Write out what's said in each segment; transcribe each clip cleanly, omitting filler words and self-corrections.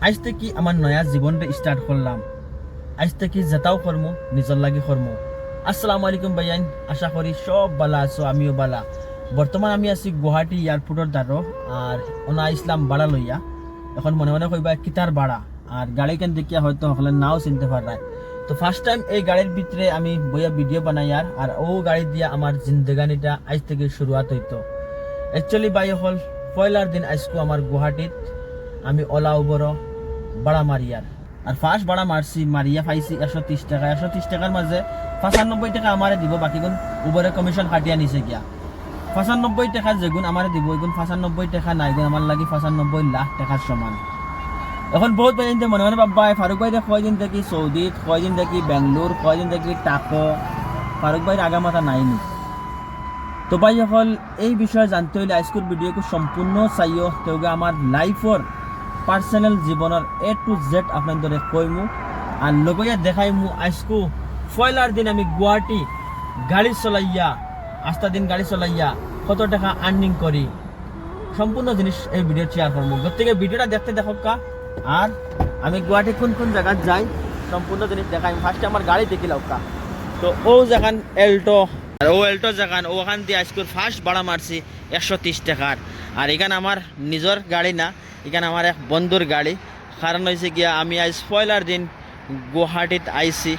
আজ থেকে আমার নয়া জীবনটা স্টার্ট করলাম। আজ থেকে যেটাও করমু নিজের লাগি করমু। আসসালামু আলাইকুম ভাইয়ান, আশা করি সব বালা আছো, আমিও বালা। বর্তমান আমি আছি গুয়াহাটি এয়ারপোর্টের দ্বারো, আর ওনা ইসলাম ভাড়া লইয়া। এখন মনে মনে কইবা কিতার ভাড়া, আর গাড়ি কেন দেখিয়া হয়তো সকলে নাও চিনতে পারায়। তো ফার্স্ট টাইম এই গাড়ির ভিতরে আমি বইয়া ভিডিও বানাই, আর ও গাড়ি দিয়া আমার জিন্দগানিটা আজ থেকে শুরুয়াত হইতো। অ্যাকচুয়ালি ভাই হল পয়লার দিন আজকু আমার গুয়াহাটিত আমি ওলা উবর ভাড়া মারিয়ার। আর ফার্স্ট ভাড়া মারছি, মারিয়া পাইছি 130 টাকা। 130 টাকার মাঝে 95 টাকা আমারে দিব, বাকিগুণ উবরে কমিশন কাটিয়া নিছে গিয়া। 95 টাকা যেগুণ আমারে দিব, এগুণ 95 টাকা নাই, গুণ আমার লাগি 95 লাখ টাকার সমান। এখন বহুত ভাই মনে মনে ভাববা ফারুক ভাই কয়দিন দেখি সৌদিত, কয়দিন দেখি বেঙ্গলোর, কয়দিন দেখি টাকো, ফারুক ভাইয়ের আগা মাথা নাইনি। তো ভাই হল এই বিষয়ে জানতে হলে আজকের ভিডিওকে সম্পূর্ণ চাইও, তেউগে আমার লাইফর পার্সোনাল জীবনের A to Z আপনাদের কইমু, আর লগইয়া দেখাইমু আজকু পয়লার দিন আমি গুয়াহাটি গাড়ি চলাইয়া, আস্তা দিন গাড়ি চলাইয়া কত টাকা আর্নিং করি, সম্পূর্ণ জিনিস এই ভিডিও শেয়ার করবো। প্রত্যেকে ভিডিওটা দেখতে দেখকা, আর আমি গুয়াহাটি কোন কোন জায়গায় যাই সম্পূর্ণ জিনিস দেখাই। ফার্স্টে আমার গাড়ি দেখি লওকা। তো ও যেখান এল্টো, আর ও এল্টো যেখান, ওখান দিয়ে আজকের ফার্স্ট ভাড়া মারছি 130 টাকার। আর এখানে আমার নিজের গাড়ি না, এখানে আমার এক বন্ধুর গাড়ি। কারণ হয়েছে গিয়া আমি আজ পয়লার দিন গুয়াহাটিত আইছি,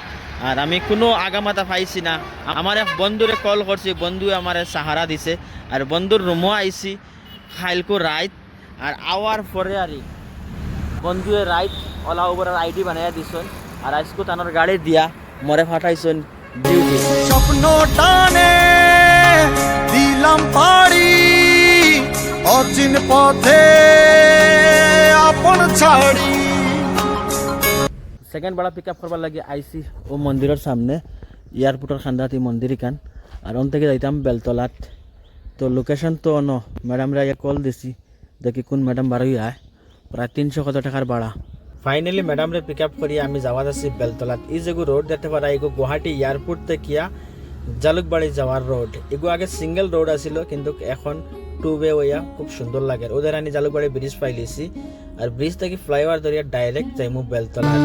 আর আমি কোনো আগামাতা পাইছি না। আমার এক বন্ধুরে কল করছি, বন্ধু আমার সাহারা দিছে, আর বন্ধুর রুমও আইছি খাইলকো রাইত। আর আওয়ার পরে আর বন্ধুয়ে রাইট ওলা উবরের আইডি বানাইয়া দিছন, আর আজকে তানোর গাড়ি দিয়া মরে ফাটাইছন ডিউটি। স্বপ্ন টানে দিলাম পাড়ি অচিন পথে আপন ছাড়ি। সেকেন্ড ভাড়া পিক আপ করবার লাগে আইসি ও মন্দিরের সামনে, এয়ারপোর্টের খান্দাতি মন্দির ইকান। আর ওন থেকে যাইতাম বেলতলাত। তো লোকেশন তো অন ম্যাডামরা কল দিছি, দেখি কোন ম্যাডাম বাড়ি আয়। প্রায় 300 কত টাকার ভাড়া। ফাইনালি ম্যাডামরে পিক আপ করি আমি যাওয়ার আছি বেলতলাত। এই যেগু রোড দেখতে পারা, এগো গুয়াহাটি এয়ারপোর্ট থেকে জালুকবাড়ি যাওয়ার রোড। এগো আগে সিঙ্গেল রোড আছিল, কিন্তু এখন 2 ওয়ে হইয়া খুব সুন্দর লাগে। ওদের আমি জালুকবাড়ি ব্রিজ পাইলিছি, আর ব্রিজ থেকে ফ্লাইওভার ধরিয়া ডাইরেক্ট যাইমু বেলতলাত।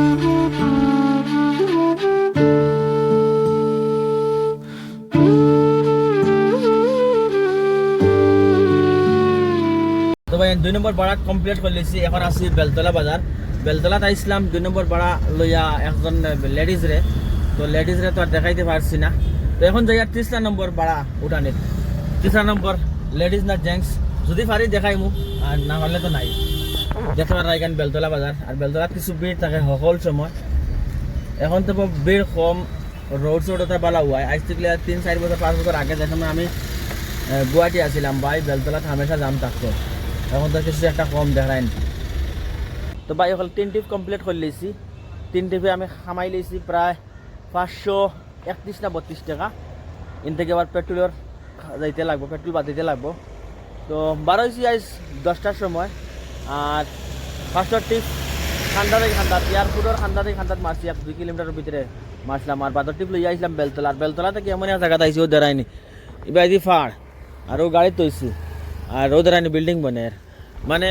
তো ভাই 2 নম্বর ভাড়া কমপ্লিট করে লিছি, এখন আসি বেলতলা বাজার। বেলতলাত আইসলাম 2 নম্বর ভাড়া লইয়া একজন লেডিজ রে। তো লেডিজ রে তো আর দেখাইতে পারছি না। তো এখন যাই 3 নম্বর ভাড়া উঠানিত। 3 নম্বর লেডিজ না জেন্টস, যদি পারি দেখাইমু, আর না হলে তো নাই। দেখতে পারা এখানে বেলতলা বাজার, আর বেলতলাত কিছু ভিড় থাকে সকল সময়। এখন তো ভিড় কম, রোড শোড ওটা ভালো হয়। আজ থেকে 3-4 বছর 5 বছর আগে যখন আমি গুয়াহাটি আসছিলাম ভাই, বেলতলাত হামেশা জাম থাকতো। এখন তো কিছু একটা কম দেখায়। তো ভাই হল 3 ট্রিপ কমপ্লিট করে লিছি। 3 ট্রিপে আমি খামাই লিছি প্রায় 531 না 32 টাকা। ইন থেকে আবার পেট্রোলের যাইতে লাগবো, পেট্রোল বাদিতে লাগবো। তো বার হয়েছি আজ 10টার সময়। আর ফার্স্ট ট্রিপ খান্ডা থেকে খান্দাত, এয়ারপোর্টের খান্ডা থেকে খান্দাত মারছি 1-2 কিলোমিটারের ভিতরে মারছিলাম। আর বাদর ট্রিপ লইয়া আসলাম বেলতলা। আর বেলতলা থেকে এমন এক জায়গাতে আইসি ও দেরাইনি, এবার আইসি ফাড়, আর ও গাড়ি তৈছি, আর ও দেরাইনি বিল্ডিং বনের। মানে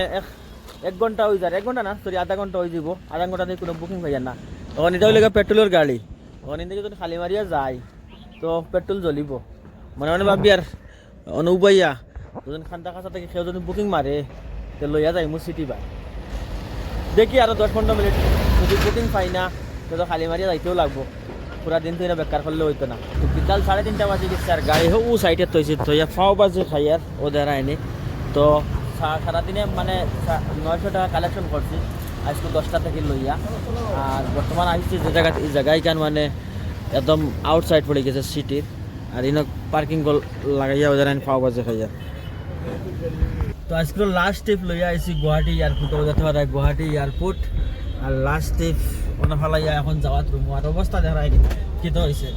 1 ঘন্টা হয়ে যায়, 1 ঘন্টা না সরি আধা ঘন্টা হয়ে যাব। আধা ঘন্টা থেকে কোনো বুকিং হয়ে যায় না। তখন এটা হইলে পেট্রোলের গাড়ি, তখন এদিকে যদি খালি মারিয়া যায় তো পেট্রোল জ্বলিব। মনে মনে ভাবি আর অনুবাইয়া দুজন খান্তা খাঁচা থেকে কেউ যদি বুকিং মারে তো লইয়া যাই মু সিটি বাই। দেখি আরো 10-15 মিনিট, যদি বুকিং পাই না তো খালি মারিয়া যাইতেও লাগবো। পুরা দিন তো এটা বেকার করলে হইতো না। তো বিকাল 3:30 বাজে গেছে, আর গাড়ি ও সাইডে তৈছে থইয়া ফাও বাজে খাইয়ার ও দেরায়নি। তো সারাদিনে মানে 900 টাকা কালেকশন করছি আজকে 10টা থেকে লইয়া। আর বর্তমান আসছি যে জায়গা, এই জায়গায় কেন মানে একদম আউটসাইড পড়ে গেছে সিটির। আর ইনো পার্কিং লাগাইয়া ওদের আইন পাওয়া বাজে খাইয়া। তো আজকে লাস্ট ট্রিপ লইয়া আইছি গুয়াহাটি এয়ারপোর্ট। যেতে পারে গুয়াহাটি এয়ারপোর্ট, আর লাস্ট ট্রিপ ওনা ফালাইয়া এখন যাওয়াত রুম। আর অবস্থা দেখায় কি তো হয়েছে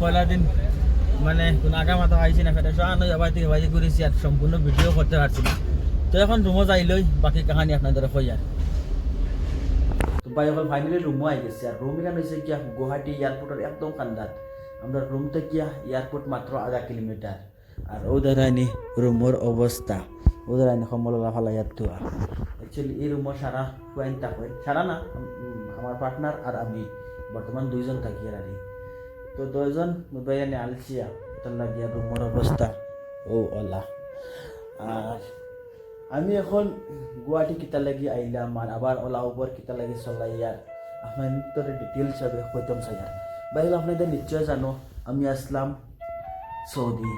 পয়লার দিন, মানে কোনো আগা মাথা পাইছি না, ফেটে সহান এবার থেকে বাইরে ঘুরেছি, আর সম্পূর্ণ ভিডিও করতে পারছি না। তো এখন রুমও যাই লই, বাকি কাহানি আপনাদের হই। আর তো ভাই এখন ফাইনালি রুমও আই গেছে। আর রুম এখানে হয়েছে কি গুয়াহাটি এয়ারপোর্টের একদম কান্দাত। আমরা রুম থেকে এয়ারপোর্ট মাত্র আধা কিলোমিটার। আর ও দেখায়নি রুমের অবস্থা, ওদের আইন কম্বললা ফালাইয়ার ধোয়া অ্যাকচুয়ালি এই রুমও সারা কোয়াইন থাকে সারা না আমার পার্টনার আর আমি বর্তমান দুইজন থাকি আর তো দুইজন মোবাইল নিয়ে আলছিয়া তার লাগিয়া রুমের অবস্থা ও ওলা আর আমি এখন গুয়াহাটি কিতা লাগি আইলাম আর আবার ওলা উপর কিতা লাগি চলাইয়ার আপনার তোর ডিটেলস হবে কইতাম সাইয়ার বাইরে আপনাদের নিশ্চয় জানো আমি আসলাম সৌদি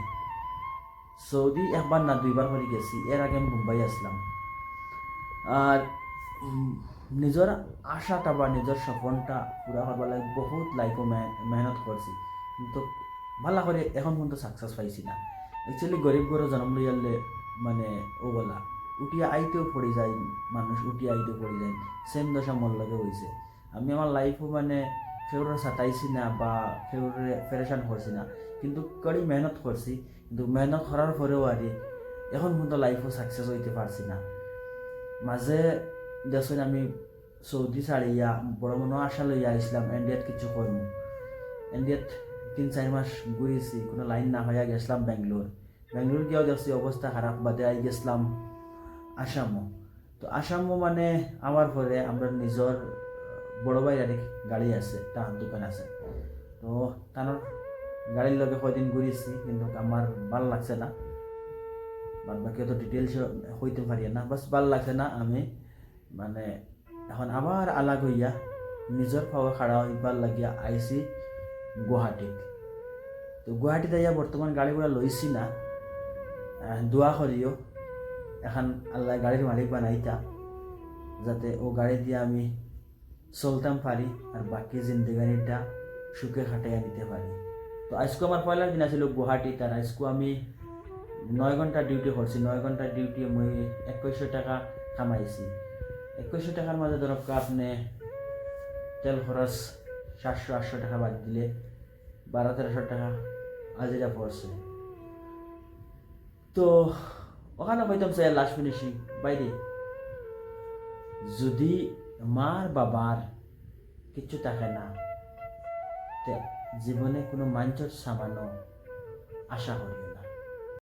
সৌদি একবার না দুইবার করে গেছি এর আগে আমি মুম্বাই আসলাম আর নিজের আশাটা বা নিজের স্বপ্নটা পুরা করবার লাগে বহুত লাইফও মেহনত করছি কিন্তু ভালো করে এখন পর্যন্ত সাকসেস পাইছি না অ্যাকচুয়ালি গরিব ঘরে জন্ম লইয়ালে মানে ও বলা উঠিয়া আইতেও পড়ে যায় মানুষ উঠিয়া আইতেও পড়ে যায় সেম দশা মোর লগে হয়েছে আমি আমার লাইফও মানে ফেউরে সাতাইছি না বা ফেউরে ফেরেশান করছি না কিন্তু কড়ি মেহনত করছি কিন্তু মেহনত করার পরেও আর এখন পর্যন্ত লাইফও সাকসেস হইতে পারছি না মাঝে দেখুন আমি সৌদি ছাড়িয়া বড় মনে আশা লইয়া আসলাম ইন্ডিয়াত কিছু করবো ইন্ডিয়াত 3-4 মাস ঘুরেছি কোনো লাইন না হইয়া গেছিলাম ব্যাঙ্গালোর গিয়েও দেখছি অবস্থা খারাপ বাদে আই গেছিলাম আসামও তো আসামও মানে আমার পরে আমরা নিজের বড় ভাইয়ের গাড়ি আছে তার দোকান আছে তো তার গাড়ির লগে কয়দিন ঘুরেছি কিন্তু আমার ভাল লাগছে না বাদ বাকি অত ডিটেলস হইতে পারি না বাস ভাল লাগছে না আমি মানে এখন আবার আলাগ হইয়া নিজের পাওয়া খাড়া হইবার লাগিয়া আইসি গুয়াহাটিত তো গুয়াহাটিতে আইয়া বর্তমান গাড়িগুলা লইছি না দোয়া করিও এখন আল্লাহ গাড়ির মালিক বানাইতা যাতে ও গাড়ি দিয়ে আমি চলতাম পারি আর বাকি জিন্দেগানিটা সুখে খাটাইয়া নিতে পারি তো আজকে আমার পয়লার দিন আছিল গুয়াহাটিত আর আজকে আমি 9 ঘন্টা ডিউটি করছি 9 ঘন্টা ডিউটি মই 2100 টাকা কামাইছি 2100 টাকার মাঝে ধরক আপনি তেল খরচ 700-800 টাকা বাদ দিলে 1200-1300 টাকা হাজিরা পড়ছে তো ওখানে পাইতাম চাই লাস্ট ফিনিশিং বাইরে যদি মার বাবার কিছু থাকে না জীবনে কোনো মাঞ্চর সামানো আশা করি